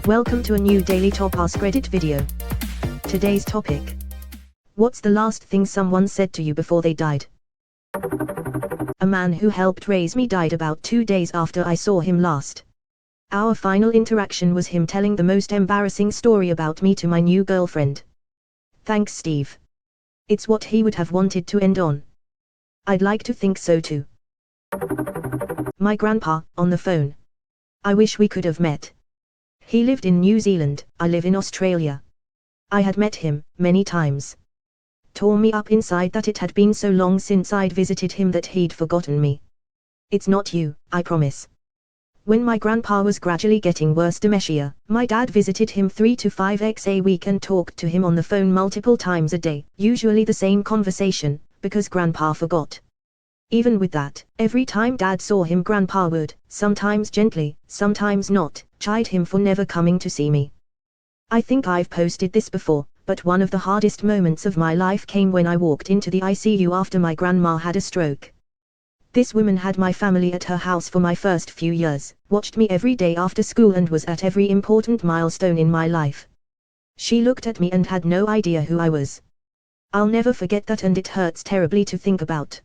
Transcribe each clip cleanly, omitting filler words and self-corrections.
Welcome to a new Daily Top Askreddit video. Today's topic. What's the last thing someone said to you before they died? A man who helped raise me died about 2 days after I saw him last. Our final interaction was him telling the most embarrassing story about me to my new girlfriend. Thanks, Steve. It's what he would have wanted to end on. I'd like to think so too. My grandpa, on the phone. I wish we could have met. He lived in New Zealand, I live in Australia. I had met him, many times. Tore me up inside that it had been so long since I'd visited him that he'd forgotten me. It's not you, I promise. When my grandpa was gradually getting worse dementia, my dad visited him 3 to 5 times a week and talked to him on the phone multiple times a day, usually the same conversation, because grandpa forgot. Even with that, every time Dad saw him, Grandpa would, sometimes gently, sometimes not, chide him for never coming to see me. I think I've posted this before, but one of the hardest moments of my life came when I walked into the ICU after my grandma had a stroke. This woman had my family at her house for my first few years, watched me every day after school and was at every important milestone in my life. She looked at me and had no idea who I was. I'll never forget that, and it hurts terribly to think about.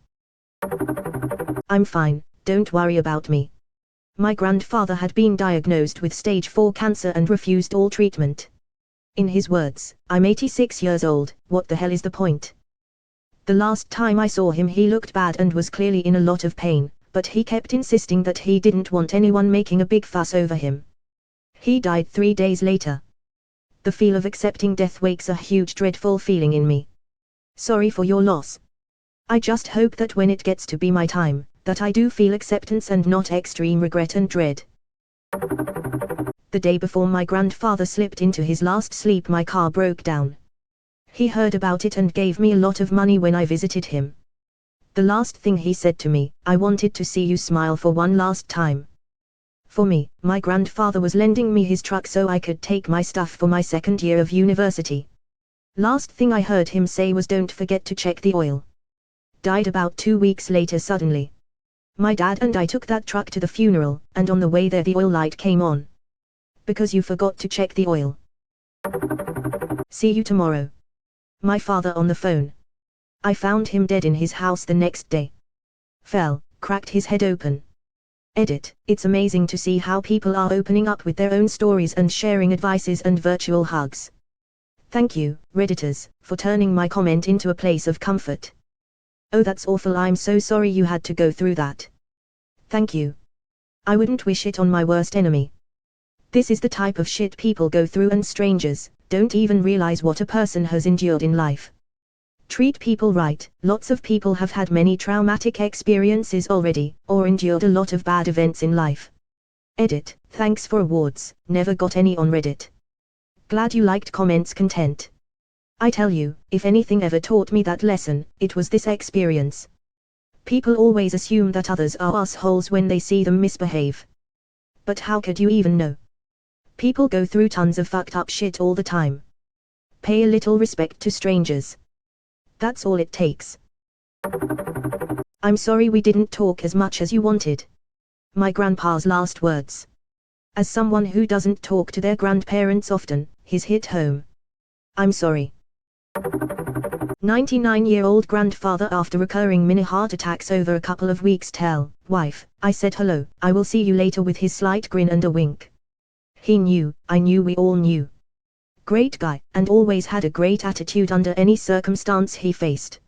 I'm fine, don't worry about me. My grandfather had been diagnosed with stage 4 cancer and refused all treatment. In his words, I'm 86 years old, what the hell is the point? The last time I saw him he looked bad and was clearly in a lot of pain, but he kept insisting that he didn't want anyone making a big fuss over him. He died 3 days later. The feel of accepting death wakes a huge dreadful feeling in me. Sorry for your loss. I just hope that when it gets to be my time, that I do feel acceptance and not extreme regret and dread. The day before my grandfather slipped into his last sleep, my car broke down. He heard about it and gave me a lot of money when I visited him. The last thing he said to me, I wanted to see you smile for one last time. For me, my grandfather was lending me his truck so I could take my stuff for my second year of university. Last thing I heard him say was, don't forget to check the oil. Died about 2 weeks later suddenly. My dad and I took that truck to the funeral, and on the way there the oil light came on. Because you forgot to check the oil. See you tomorrow. My father on the phone. I found him dead in his house the next day. Fell, cracked his head open. Edit, it's amazing to see how people are opening up with their own stories and sharing advices and virtual hugs. Thank you, Redditors, for turning my comment into a place of comfort. Oh, that's awful, I'm so sorry you had to go through that. Thank you. I wouldn't wish it on my worst enemy. This is the type of shit people go through, and strangers don't even realize what a person has endured in life. Treat people right. Lots of people have had many traumatic experiences already, or endured a lot of bad events in life. Edit, thanks for awards, never got any on Reddit. Glad you liked comments content. I tell you, if anything ever taught me that lesson, it was this experience. People always assume that others are assholes when they see them misbehave. But how could you even know? People go through tons of fucked up shit all the time. Pay a little respect to strangers. That's all it takes. I'm sorry we didn't talk as much as you wanted. My grandpa's last words. As someone who doesn't talk to their grandparents often, his hit home. I'm sorry. 99-year-old grandfather after recurring mini heart attacks over a couple of weeks tell wife, I said hello, I will see you later, with his slight grin and a wink. He knew, I knew, we all knew. Great guy, and always had a great attitude under any circumstance he faced.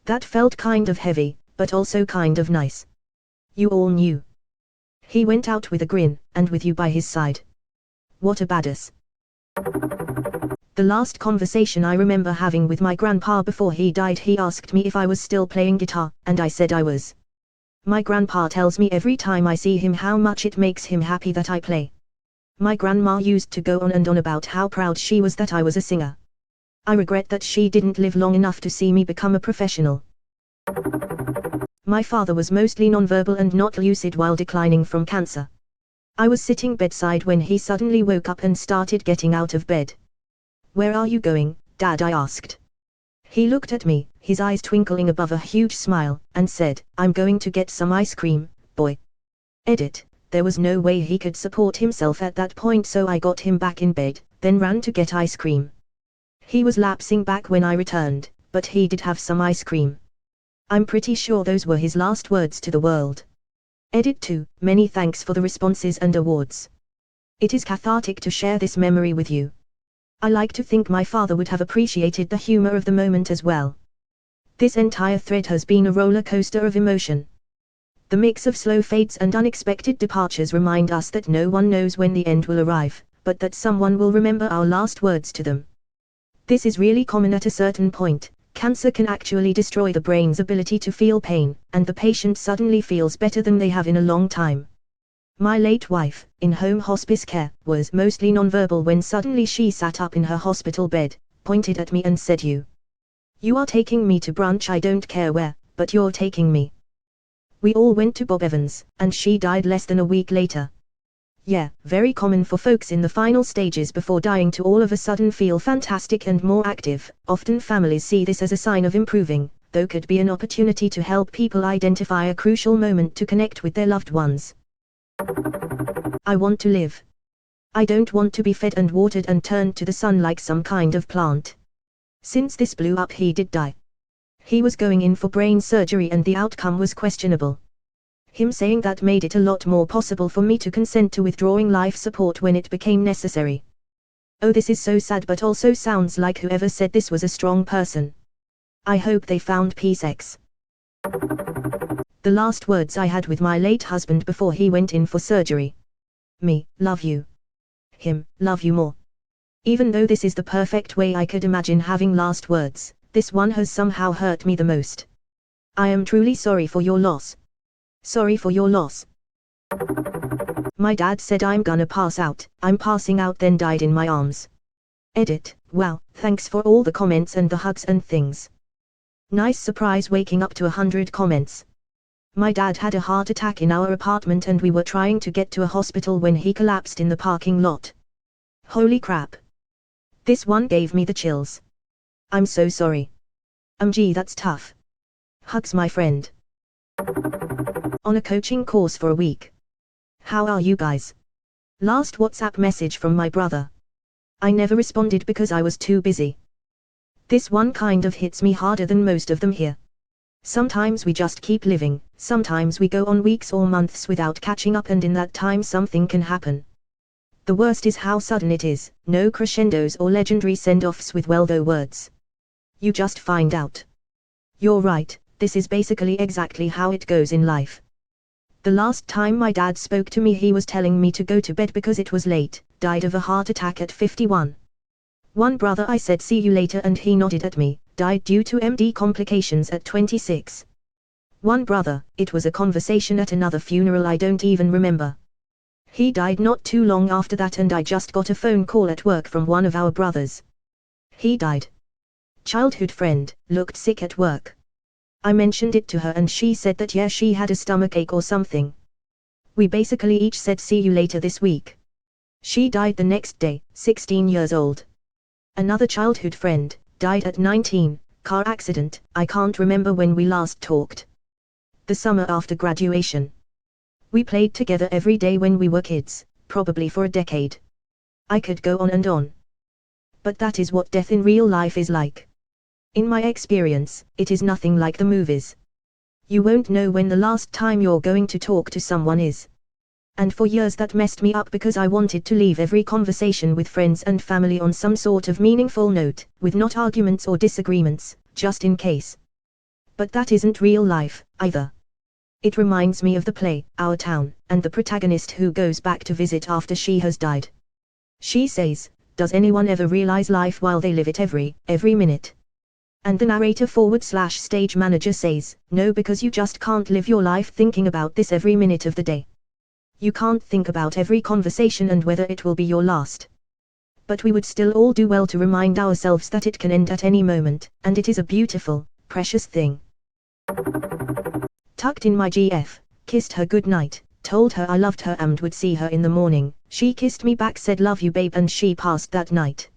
That felt kind of heavy, but also kind of nice. You all knew. He went out with a grin, and with you by his side. What a badass. The last conversation I remember having with my grandpa before he died, he asked me if I was still playing guitar, and I said I was. My grandpa tells me every time I see him how much it makes him happy that I play. My grandma used to go on and on about how proud she was that I was a singer. I regret that she didn't live long enough to see me become a professional. My father was mostly nonverbal and not lucid while declining from cancer. I was sitting bedside when he suddenly woke up and started getting out of bed. Where are you going, Dad? I asked. He looked at me, his eyes twinkling above a huge smile, and said, I'm going to get some ice cream, boy. Edit, there was no way he could support himself at that point, so I got him back in bed, then ran to get ice cream. He was lapsing back when I returned, but he did have some ice cream. I'm pretty sure those were his last words to the world. Edit 2, many thanks for the responses and awards. It is cathartic to share this memory with you. I like to think my father would have appreciated the humor of the moment as well. This entire thread has been a roller coaster of emotion. The mix of slow fades and unexpected departures remind us that no one knows when the end will arrive, but that someone will remember our last words to them. This is really common at a certain point. Cancer can actually destroy the brain's ability to feel pain, and the patient suddenly feels better than they have in a long time. My late wife, in home hospice care, was mostly nonverbal when suddenly she sat up in her hospital bed, pointed at me and said, You are taking me to brunch, I don't care where, but you're taking me. We all went to Bob Evans, and she died less than a week later. Yeah, very common for folks in the final stages before dying to all of a sudden feel fantastic and more active. Often families see this as a sign of improving, though could be an opportunity to help people identify a crucial moment to connect with their loved ones. I want to live. I don't want to be fed and watered and turned to the sun like some kind of plant. Since this blew up, he did die. He was going in for brain surgery and the outcome was questionable. Him saying that made it a lot more possible for me to consent to withdrawing life support when it became necessary. Oh, this is so sad, but also sounds like whoever said this was a strong person. I hope they found peace. The last words I had with my late husband before he went in for surgery. Me, love you. Him, love you more. Even though this is the perfect way I could imagine having last words, this one has somehow hurt me the most. I am truly sorry for your loss. Sorry for your loss. My dad said I'm gonna pass out, I'm passing out, then died in my arms. Edit, wow, thanks for all the comments and the hugs and things. Nice surprise waking up to 100 comments. My dad had a heart attack in our apartment and we were trying to get to a hospital when he collapsed in the parking lot. Holy crap. This one gave me the chills. I'm so sorry. Gee, that's tough. Hugs, my friend. On a coaching course for a week. How are you guys? Last WhatsApp message from my brother. I never responded because I was too busy. This one kind of hits me harder than most of them here. Sometimes we just keep living, sometimes we go on weeks or months without catching up, and in that time something can happen. The worst is how sudden it is, no crescendos or legendary send-offs with well-though words. You just find out. You're right, this is basically exactly how it goes in life. The last time my dad spoke to me he was telling me to go to bed because it was late, died of a heart attack at 51. One brother, I said see you later and he nodded at me, died due to MD complications at 26. One brother, it was a conversation at another funeral I don't even remember. He died not too long after that and I just got a phone call at work from one of our brothers. He died. Childhood friend, looked sick at work. I mentioned it to her and she said that yeah, she had a stomachache or something. We basically each said see you later this week. She died the next day, 16 years old. Another childhood friend, died at 19, car accident. I can't remember when we last talked. The summer after graduation. We played together every day when we were kids, probably for a decade. I could go on and on. But that is what death in real life is like. In my experience, it is nothing like the movies. You won't know when the last time you're going to talk to someone is. And for years that messed me up because I wanted to leave every conversation with friends and family on some sort of meaningful note, with not arguments or disagreements, just in case. But that isn't real life, either. It reminds me of the play, Our Town, and the protagonist who goes back to visit after she has died. She says, does anyone ever realize life while they live it every minute? And the narrator / stage manager says, no, because you just can't live your life thinking about this every minute of the day. You can't think about every conversation and whether it will be your last. But we would still all do well to remind ourselves that it can end at any moment, and it is a beautiful, precious thing. Tucked in my GF, kissed her goodnight, told her I loved her and would see her in the morning. She kissed me back, said love you babe, and she passed that night.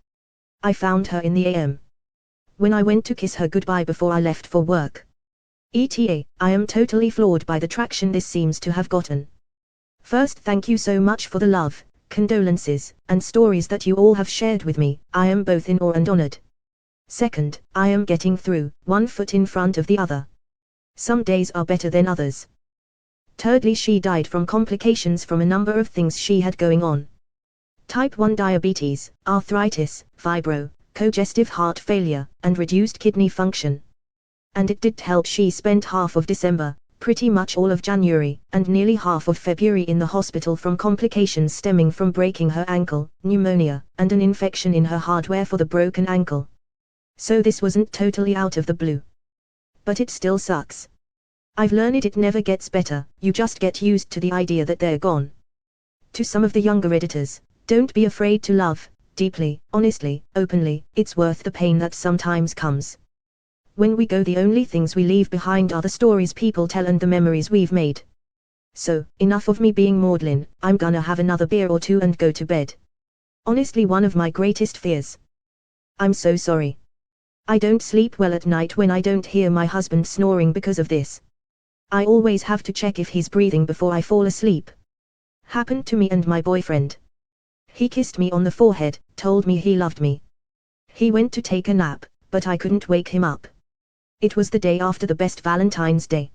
I found her in the AM. When I went to kiss her goodbye before I left for work. ETA, I am totally floored by the traction this seems to have gotten. First, thank you so much for the love, condolences, and stories that you all have shared with me. I am both in awe and honored. Second, I am getting through, one foot in front of the other. Some days are better than others. Thirdly, she died from complications from a number of things she had going on. Type 1 diabetes, arthritis, fibro, congestive heart failure, and reduced kidney function. And it did help. She spent half of December, pretty much all of January, and nearly half of February in the hospital from complications stemming from breaking her ankle, pneumonia, and an infection in her hardware for the broken ankle. So this wasn't totally out of the blue. But it still sucks. I've learned it never gets better, you just get used to the idea that they're gone. To some of the younger editors, don't be afraid to love, deeply, honestly, openly, it's worth the pain that sometimes comes. When we go, the only things we leave behind are the stories people tell and the memories we've made. So, enough of me being maudlin, I'm gonna have another beer or two and go to bed. Honestly, one of my greatest fears. I'm so sorry. I don't sleep well at night when I don't hear my husband snoring because of this. I always have to check if he's breathing before I fall asleep. Happened to me and my boyfriend. He kissed me on the forehead, told me he loved me. He went to take a nap, but I couldn't wake him up. It was the day after the best Valentine's Day.